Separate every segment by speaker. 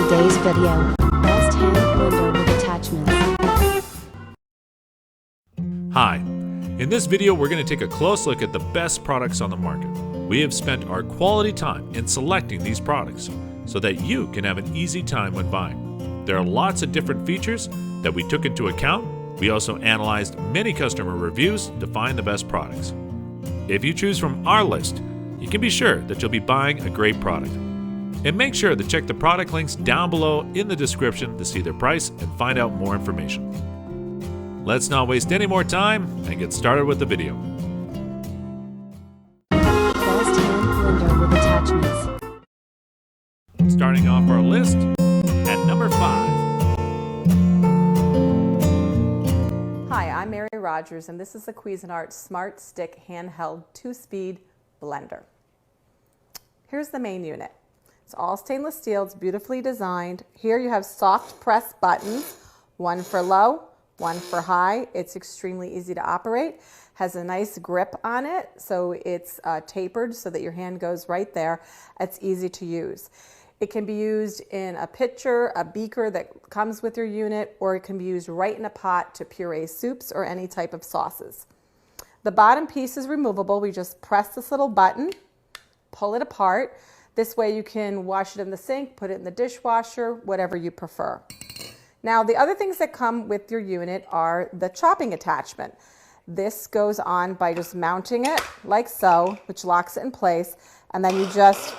Speaker 1: today's video. Best hand blender with attachments.
Speaker 2: Hi, in this video we're going to take a close look at the best products on the market. We have spent our quality time in selecting these products so that you can have an easy time when buying. There are lots of different features that we took into account. We also analyzed many customer reviews to find the best products. If you choose from our list, you can be sure that you'll be buying a great product. And make sure to check the product links down below in the description to see their price and find out more information. Let's not waste any more time and get started with the video.
Speaker 1: Best hand blender with attachments.
Speaker 2: Starting off our list at number 5.
Speaker 3: Hi, I'm Mary Rogers, and this is the Cuisinart Smart Stick Handheld 2-Speed Blender. Here's the main unit. It's all stainless steel, it's beautifully designed. Here you have soft press buttons, one for low, one for high. It's extremely easy to operate. Has a nice grip on it, so it's tapered so that your hand goes right there. It's easy to use. It can be used in a pitcher, a beaker that comes with your unit, or it can be used right in a pot to puree soups or any type of sauces. The bottom piece is removable. We just press this little button, pull it apart. This way you can wash it in the sink, put it in the dishwasher, whatever you prefer. Now, the other things that come with your unit are the chopping attachment. This goes on by just mounting it like so, which locks it in place, and then you just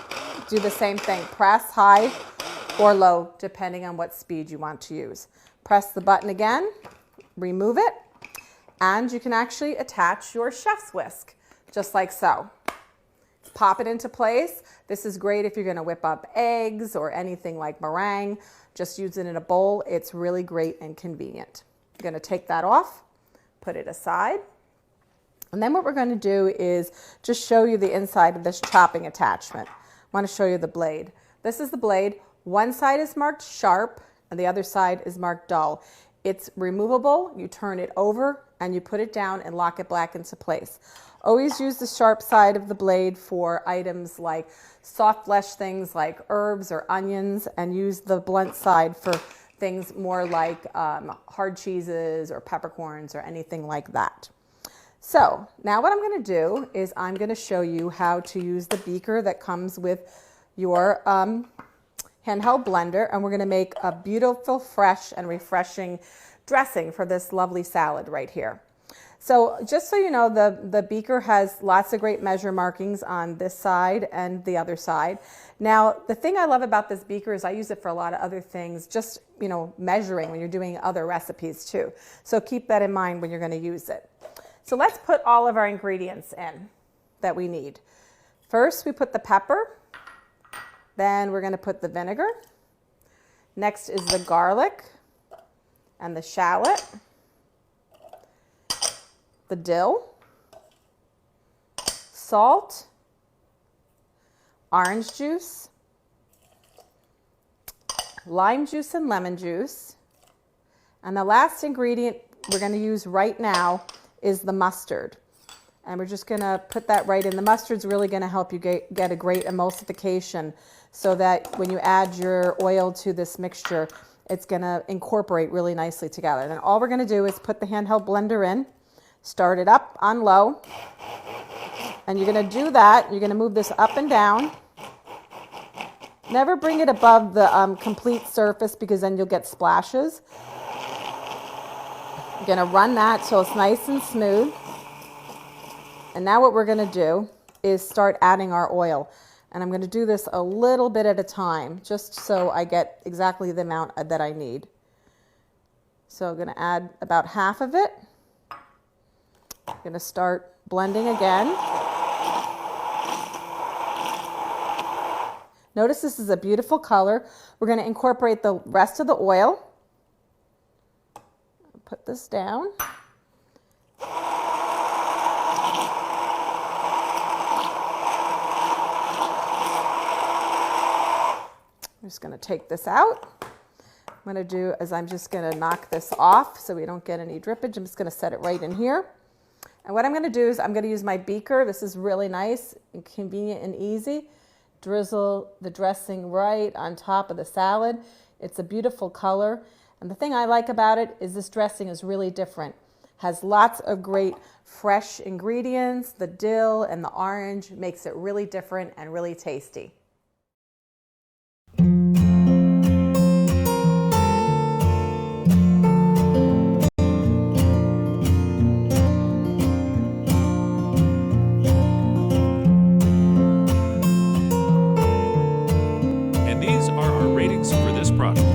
Speaker 3: do the same thing. Press high or low, depending on what speed you want to use. Press the button again, remove it, and you can actually attach your chef's whisk, just like so. Pop it into place. This is great if you're going to whip up eggs or anything like meringue. Just use it in a bowl. It's really great and convenient. I'm going to take that off, put it aside. And then what we're going to do is just show you the inside of this chopping attachment. I want to show you the blade. This is the blade. One side is marked sharp and the other side is marked dull. It's removable. You turn it over and you put it down and lock it back into place. Always use the sharp side of the blade for items like soft flesh things like herbs or onions, and use the blunt side for things more like hard cheeses or peppercorns or anything like that. So now what I'm going to do is I'm going to show you how to use the beaker that comes with your handheld blender, and we're going to make a beautiful, fresh, and refreshing dressing for this lovely salad right here. So just so you know, the beaker has lots of great measure markings on this side and the other side. Now, the thing I love about this beaker is I use it for a lot of other things, just, you know, measuring when you're doing other recipes too. So keep that in mind when you're going to use it. So let's put all of our ingredients in that we need. First, we put the pepper. Then we're going to put the vinegar. Next is the garlic and the shallot, the dill, salt, orange juice, lime juice and lemon juice, and the last ingredient we're going to use right now is the mustard. And we're just going to put that right in. The mustard's really going to help you get a great emulsification so that when you add your oil to this mixture, it's going to incorporate really nicely together. Then all we're going to do is put the handheld blender in, start it up on low, and you're going to do that. You're going to move this up and down. Never bring it above the complete surface, because then you'll get splashes. You're going to run that so it's nice and smooth. And now what we're going to do is start adding our oil. And I'm going to do this a little bit at a time, just so I get exactly the amount that I need. So I'm going to add about half of it. I'm going to start blending again. Notice this is a beautiful color. We're going to incorporate the rest of the oil. Put this down. I'm just going to take this out. I'm going to do is I'm just going to knock this off so we don't get any drippage. I'm just going to set it right in here. And what I'm going to do is I'm going to use my beaker. This is really nice and convenient and easy. drizzle the dressing right on top of the salad. It's a beautiful color. And the thing I like about it is this dressing is really different. Has lots of great fresh ingredients. The dill and the orange makes it really different and really tasty.
Speaker 2: And these are our ratings for this product.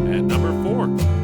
Speaker 2: And number 4.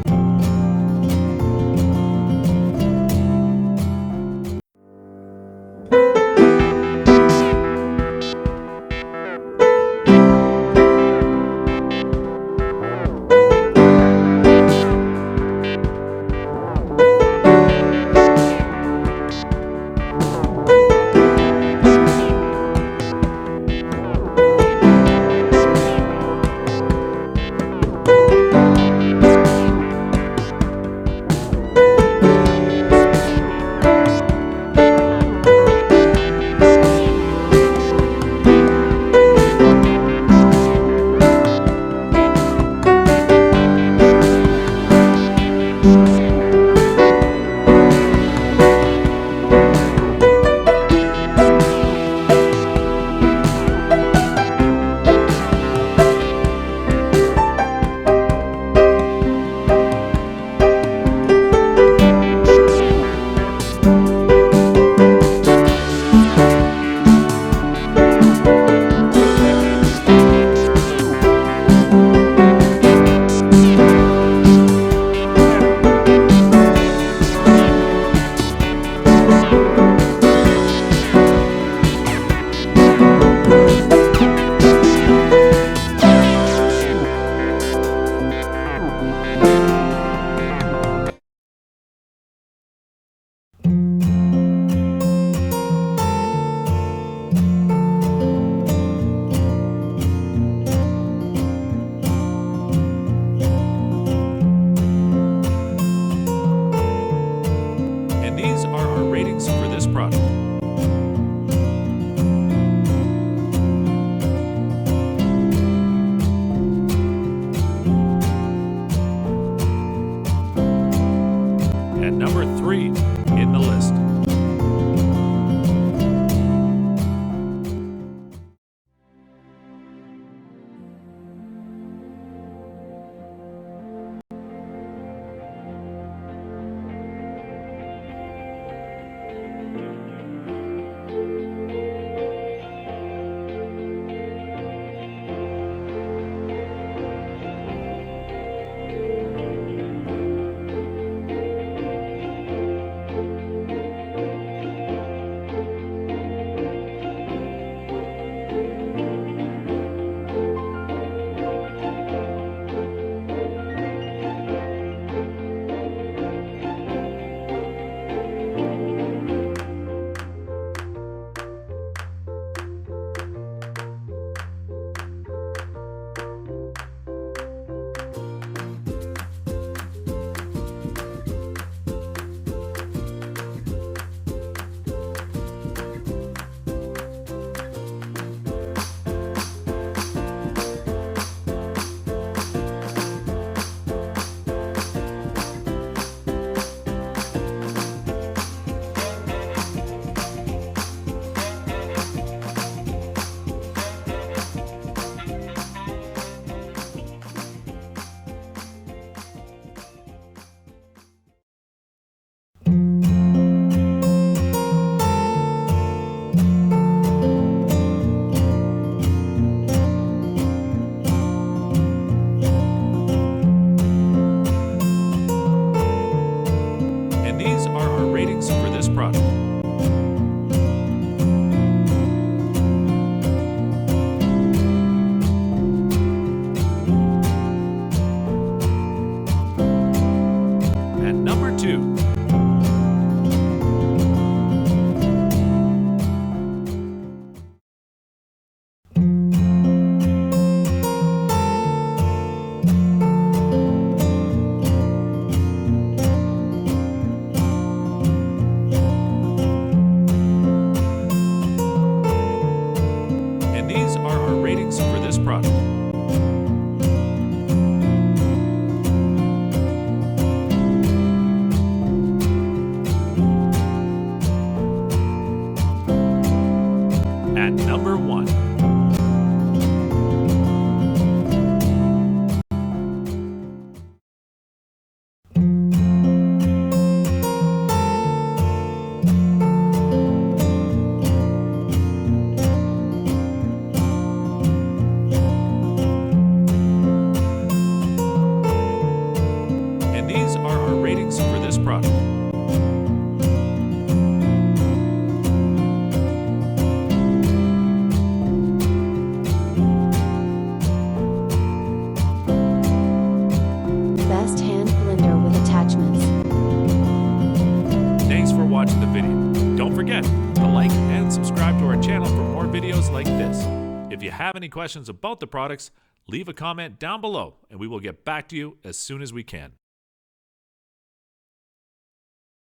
Speaker 2: And these are our ratings for this product. And number 3 in the list. product.
Speaker 1: Best hand blender with attachments.
Speaker 2: Thanks for watching the video. Don't forget to like and subscribe to our channel for more videos like this. If you have any questions about the products, leave a comment down below and we will get back to you as soon as we can.